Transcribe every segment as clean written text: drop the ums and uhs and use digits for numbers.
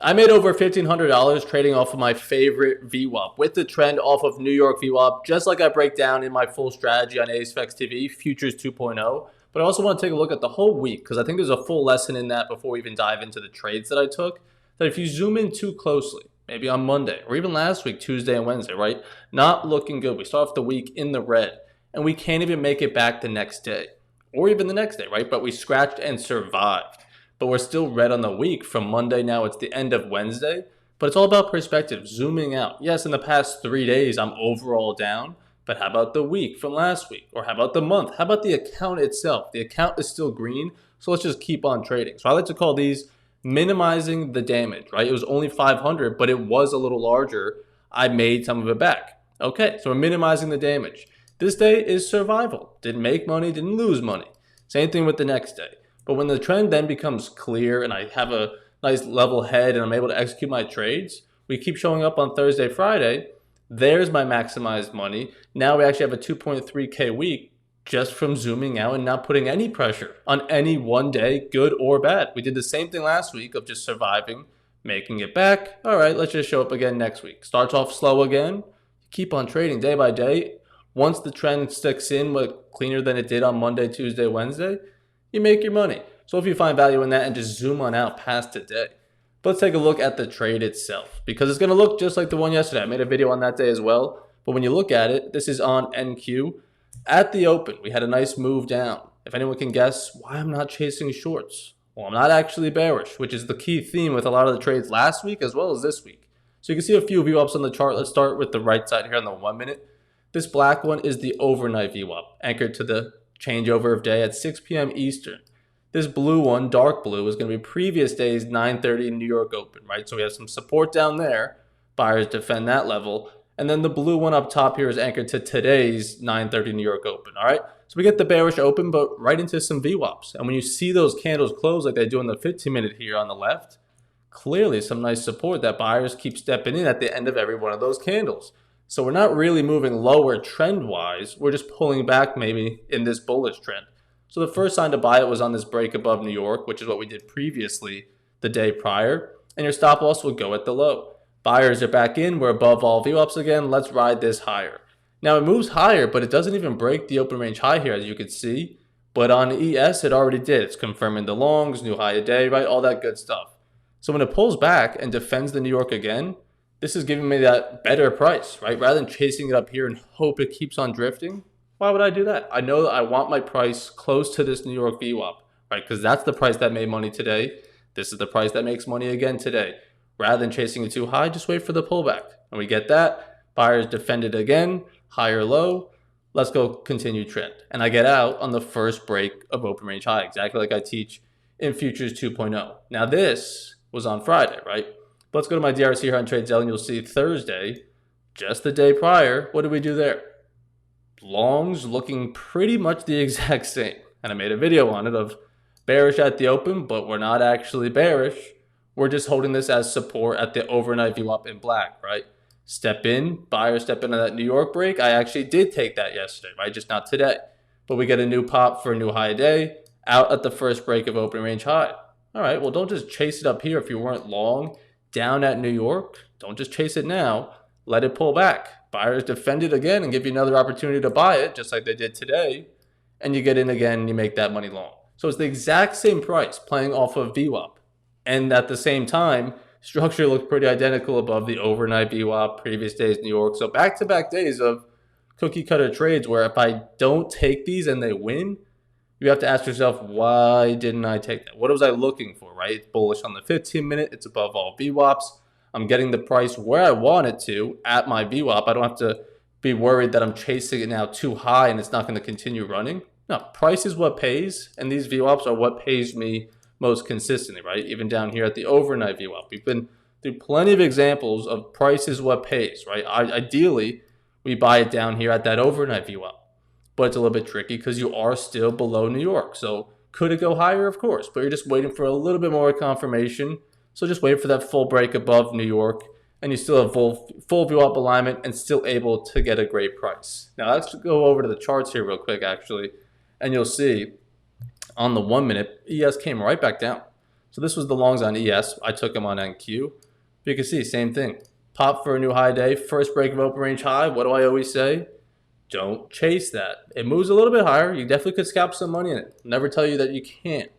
I made over $1,500 trading off of my favorite VWAP with the trend off of New York VWAP, just like I break down in my full strategy on AceFX TV, Futures 2.0. But I also want to take a look at the whole week because I think there's a full lesson in that before we even dive into the trades that I took. That if you zoom in too closely, maybe on Monday or even last week, Tuesday and Wednesday, right? Not looking good. We start off the week in the red and we can't even make it back the next day or even the next day, right? But we scratched and survived. But we're still red on the week from Monday. Now it's the end of Wednesday, but it's all about perspective, zooming out. Yes, in the past 3 days, I'm overall down, but how about the week from last week? Or how about the month? How about the account itself? The account is still green, so let's just keep on trading. So I like to call these minimizing the damage, right? It was only 500, but it was a little larger. I made some of it back. Okay, so we're minimizing the damage. This day is survival. Didn't make money, didn't lose money. Same thing with the next day. But when the trend then becomes clear and I have a nice level head and I'm able to execute my trades, we keep showing up on Thursday, Friday. There's my maximized money. Now we actually have a 2.3K week just from zooming out and not putting any pressure on any one day, good or bad. We did the same thing last week of just surviving, making it back. All right, let's just show up again next week. Starts off slow again. Keep on trading day by day. Once the trend sticks in cleaner than it did on Monday, Tuesday, Wednesday, you make your money. So if you find value in that and just zoom on out past today. But let's take a look at the trade itself because it's going to look just like the one yesterday. I made a video on that day as well. But when you look at it, this is on NQ. At the open, we had a nice move down. If anyone can guess why I'm not chasing shorts. Well, I'm not actually bearish, which is the key theme with a lot of the trades last week as well as this week. So you can see a few VWAPs on the chart. Let's start with the right side here on the 1 minute. This black one is the overnight VWAP, anchored to the changeover of day at 6 p.m. Eastern. This blue one, dark blue, is going to be previous day's 9:30 New York Open, right? So we have some support down there. Buyers defend that level. And then the blue one up top here is anchored to today's 9:30 New York Open, all right? So we get the bearish open, but right into some VWAPs. And when you see those candles close like they do on the 15-minute here on the left, clearly some nice support that buyers keep stepping in at the end of every one of those candles. So we're not really moving lower trend-wise. We're just pulling back maybe in this bullish trend. So the first sign to buy it was on this break above New York, which is what we did previously the day prior. And your stop loss will go at the low. Buyers are back in. We're above all VWAPs again. Let's ride this higher. Now it moves higher, but it doesn't even break the open range high here, as you can see. But on ES, it already did. It's confirming the longs, new high a day, right? All that good stuff. So when it pulls back and defends the New York again, this is giving me that better price, right? Rather than chasing it up here and hope it keeps on drifting, why would I do that? I know that I want my price close to this New York VWAP, right? Because that's the price that made money today. This is the price that makes money again today. Rather than chasing it too high, just wait for the pullback. And we get that. Buyers defend it again, higher low. Let's go continue trend. And I get out on the first break of open range high, exactly like I teach in Futures 2.0. Now this was on Friday, right? Let's go to my DRC here on TradeZelle and you'll see Thursday, just the day prior, what did we do there? Longs looking pretty much the exact same. And I made a video on it of bearish at the open, but we're not actually bearish. We're just holding this as support at the overnight VWAP in black, right? Step in, buyer step into that New York break. I actually did take that yesterday, right? Just not today. But we get a new pop for a new high day out at the first break of open range high. All right, well, don't just chase it up here if you weren't long. Down at New York, don't just chase it now. Let it pull back. Buyers defend it again and give you another opportunity to buy it, just like they did today. And you get in again and you make that money long. So it's the exact same price playing off of VWAP. And at the same time, structure looks pretty identical above the overnight VWAP, previous days New York. So back-to-back days of cookie cutter trades where if I don't take these and they win, you have to ask yourself, why didn't I take that? What was I looking for, right? It's bullish on the 15-minute. It's above all VWAPs. I'm getting the price where I want it to at my VWAP. I don't have to be worried that I'm chasing it now too high and it's not going to continue running. No, price is what pays, and these VWAPs are what pays me most consistently, right? Even down here at the overnight VWAP. We've been through plenty of examples of price is what pays, right? Ideally, we buy it down here at that overnight VWAP. But it's a little bit tricky because you are still below New York. So could it go higher? Of course. But you're just waiting for a little bit more confirmation. So just wait for that full break above New York. And you still have full VWAP alignment and still able to get a great price. Now let's go over to the charts here real quick, actually. And you'll see on the 1 minute, ES came right back down. So this was the longs on ES. I took them on NQ. But you can see, same thing. Pop for a new high day. First break of open range high. What do I always say? Don't chase that. It moves a little bit higher. You definitely could scalp some money in it. Never tell you that you can't.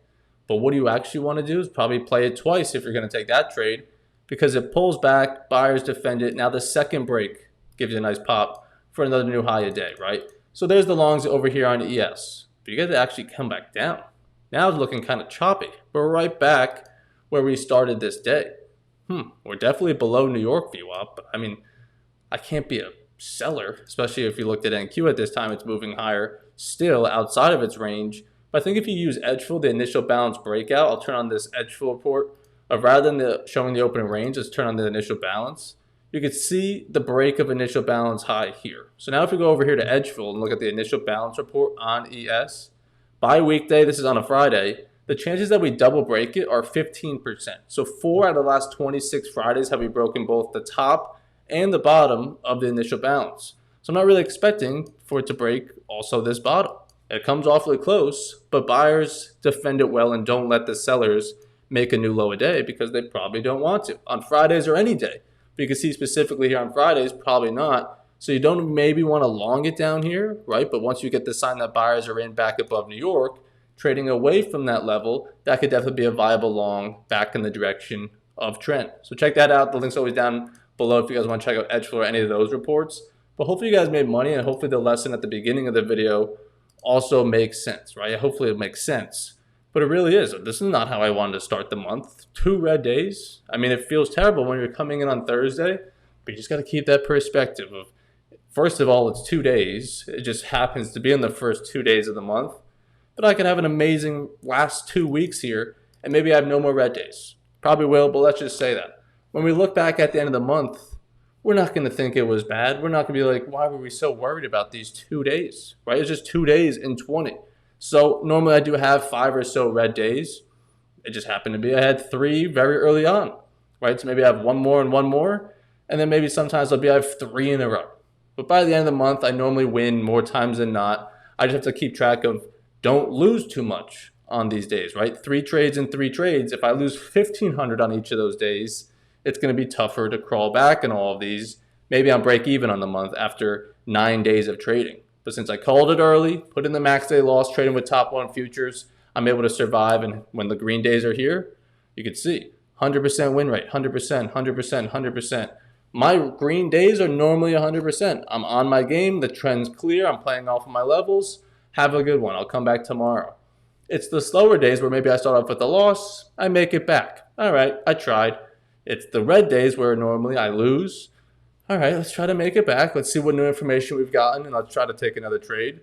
But what do you actually want to do is probably play it twice if you're going to take that trade, because it pulls back, buyers defend it. Now the second break gives you a nice pop for another new high a day, right? So there's the longs over here on ES. But you got to actually come back down. Now it's looking kind of choppy. We're right back where we started this day. We're definitely below New York VWAP. I mean, I can't be a seller, especially if you looked at NQ at this time. It's moving higher, still outside of its range. But I think if you use edge fill, the initial balance breakout, I'll turn on this edge fill report. Rather than showing the opening range, let's turn on the initial balance. You can see the break of initial balance high here. So now if we go over here to edge fill and look at the initial balance report on ES, by weekday, this is on a Friday, the chances that we double break it are 15%. So 4 out of the last 26 Fridays have we broken both the top and the bottom of the initial balance. So I'm not really expecting for it to break also this bottom. It comes awfully close, but buyers defend it well and don't let the sellers make a new low a day because they probably don't want to. On Fridays or any day. But you can see specifically here on Fridays, probably not. So you don't maybe want to long it down here, right? But once you get the sign that buyers are in back above New York, trading away from that level, that could definitely be a viable long back in the direction of trend. So check that out. The link's always down below if you guys want to check out edge fill or any of those reports. But hopefully you guys made money, and hopefully the lesson at the beginning of the video also makes sense, right? Hopefully it makes sense. But it really is. This is not how I wanted to start the month. 2 red days. I mean, it feels terrible when you're coming in on Thursday, but you just got to keep that perspective of, first of all, it's 2 days. It just happens to be in the first 2 days of the month. But I could have an amazing last 2 weeks here, and maybe I have no more red days. Probably will, but let's just say that. When we look back at the end of the month, we're not going to think it was bad. We're not going to be like, why were we so worried about these 2 days, right? It's just 2 days in 20. So normally I do have 5 or so red days. It just happened to be I had 3 very early on, right? So maybe I have 1 more and 1 more, and then maybe sometimes I have 3 in a row. But by the end of the month, I normally win more times than not. I just have to keep track of don't lose too much on these days, right? 3 trades in 3 trades. If I lose 1,500 on each of those days, it's going to be tougher to crawl back in all of these. Maybe I'm break even on the month after 9 days of trading. But since I called it early, put in the max day loss, trading with top 1 futures, I'm able to survive. And when the green days are here, you can see 100% win rate, 100%, 100%, 100%. My green days are normally 100%. I'm on my game. The trend's clear. I'm playing off of my levels. Have a good one. I'll come back tomorrow. It's the slower days where maybe I start off with a loss. I make it back. All right, I tried. It's the red days where normally I lose. All right, let's try to make it back. Let's see what new information we've gotten, and let's try to take another trade.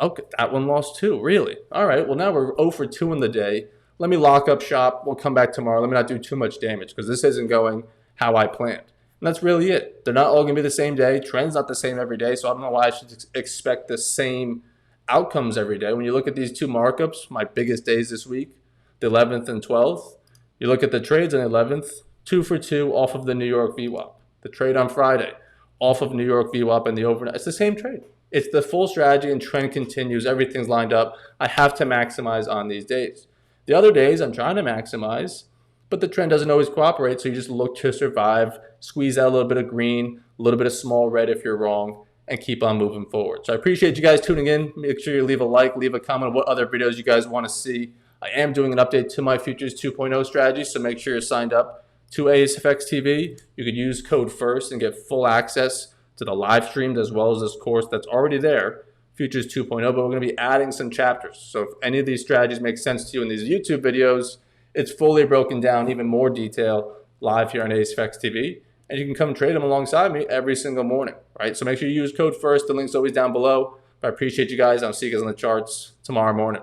Okay, that one lost too, really? All right, well, now we're 0 for 2 in the day. Let me lock up shop. We'll come back tomorrow. Let me not do too much damage because this isn't going how I planned. And that's really it. They're not all going to be the same day. Trend's not the same every day, so I don't know why I should expect the same outcomes every day. When you look at these 2 markups, my biggest days this week, the 11th and 12th, you look at the trades on the 11th, 2 for 2 off of the New York VWAP. The trade on Friday, off of New York VWAP and the overnight. It's the same trade. It's the full strategy and trend continues. Everything's lined up. I have to maximize on these days. The other days, I'm trying to maximize, but the trend doesn't always cooperate, so you just look to survive, squeeze out a little bit of green, a little bit of small red if you're wrong, and keep on moving forward. So I appreciate you guys tuning in. Make sure you leave a like, leave a comment on what other videos you guys want to see. I am doing an update to my Futures 2.0 strategy, so make sure you're signed up to ASFX TV. You could use code FIRST and get full access to the live streams as well as this course that's already there, Futures 2.0, but we're going to be adding some chapters. So if any of these strategies make sense to you in these YouTube videos, it's fully broken down, even more detail, live here on ASFX TV. And you can come trade them alongside me every single morning, right? So make sure you use code FIRST. The link's always down below. But I appreciate you guys. I'll see you guys on the charts tomorrow morning.